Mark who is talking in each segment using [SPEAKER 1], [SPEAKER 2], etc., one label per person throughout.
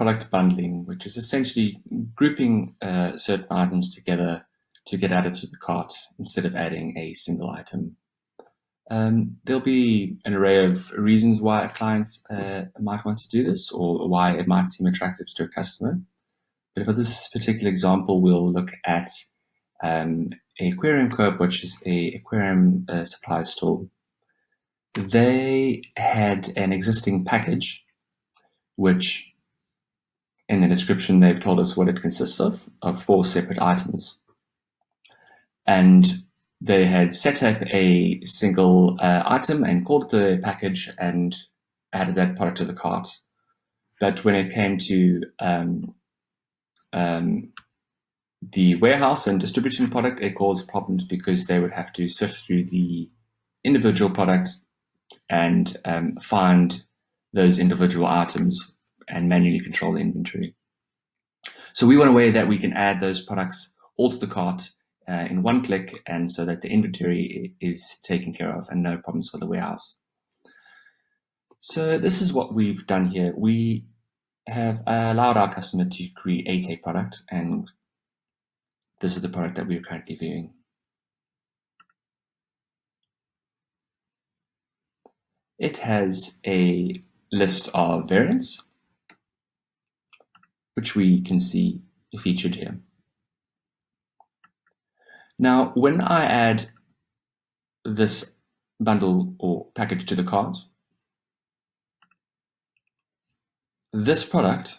[SPEAKER 1] product bundling, which is essentially grouping certain items together to get added to the cart instead of adding a single item. There'll be an array of reasons why a client might want to do this or why it might seem attractive to a customer. But for this particular example, we'll look at Aquarium Co-op, which is a aquarium supply store. They had an existing package, which in the description they've told us what it consists of 4 separate items. And they had set up a single item and called it the package and added that product to the cart. But when it came to the warehouse and distribution product, it caused problems because they would have to sift through the individual product and find those individual items and manually control the inventory. So we want a way that we can add those products all to the cart in one click, and so that the inventory is taken care of and no problems for the warehouse. So this is what we've done here. We have allowed our customer to create a product, and this is the product that we're currently viewing. It has a list of variants, which we can see featured here. Now, when I add this bundle or package to the cart, this product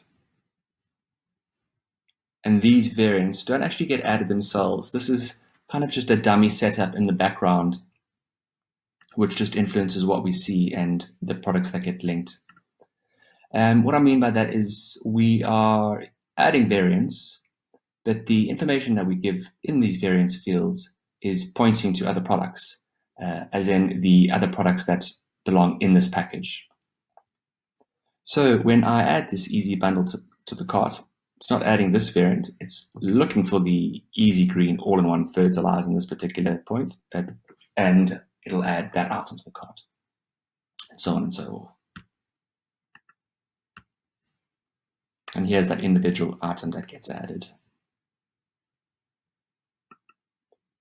[SPEAKER 1] and these variants don't actually get added themselves. This is kind of just a dummy setup in the background, which just influences what we see and the products that get linked. And what I mean by that is we are adding variants, but the information that we give in these variants fields is pointing to other products, as in the other products that belong in this package. So when I add this easy bundle to the cart, it's not adding this variant, it's looking for the easy green all-in-one fertilizer in this particular point, and it'll add that item to the cart, and so on and so forth. And here's that individual item that gets added.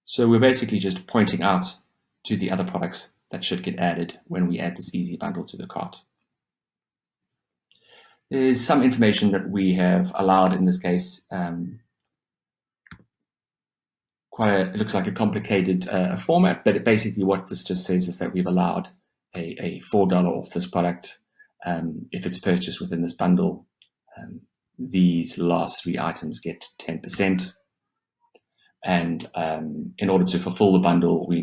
[SPEAKER 1] So we're basically just pointing out to the other products that should get added when we add this easy bundle to the cart. There's some information that we have allowed in this case. It looks like a complicated format, but basically what this just says is that we've allowed a $4 off this product if it's purchased within this bundle. These last 3 items get 10%. And in order to fulfill the bundle, we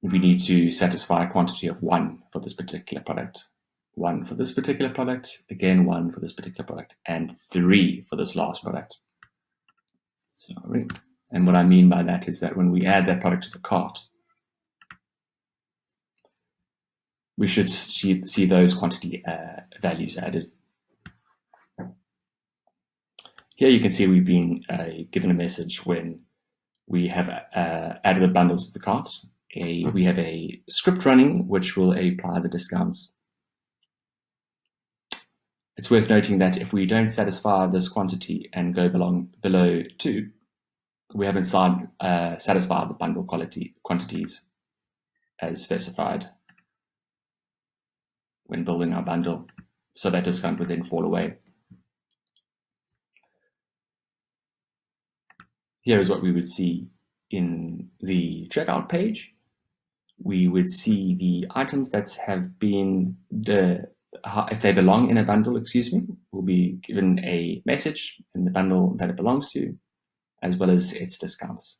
[SPEAKER 1] need to satisfy a quantity of 1 for this particular product, 1 for this particular product, again 1 for this particular product, and 3 for this last product. Sorry. And what I mean by that is that when we add that product to the cart, we should see those quantity values added. Here you can see we've been given a message when we have added the bundles to the cart. We have a script running which will apply the discounts. It's worth noting that if we don't satisfy this quantity and go below 2, we haven't satisfied the bundle quantities as specified when building our bundle, so that discount would then fall away. Here is what we would see in the checkout page. We would see the items that have been, if they belong in a bundle, will be given a message in the bundle that it belongs to, as well as its discounts.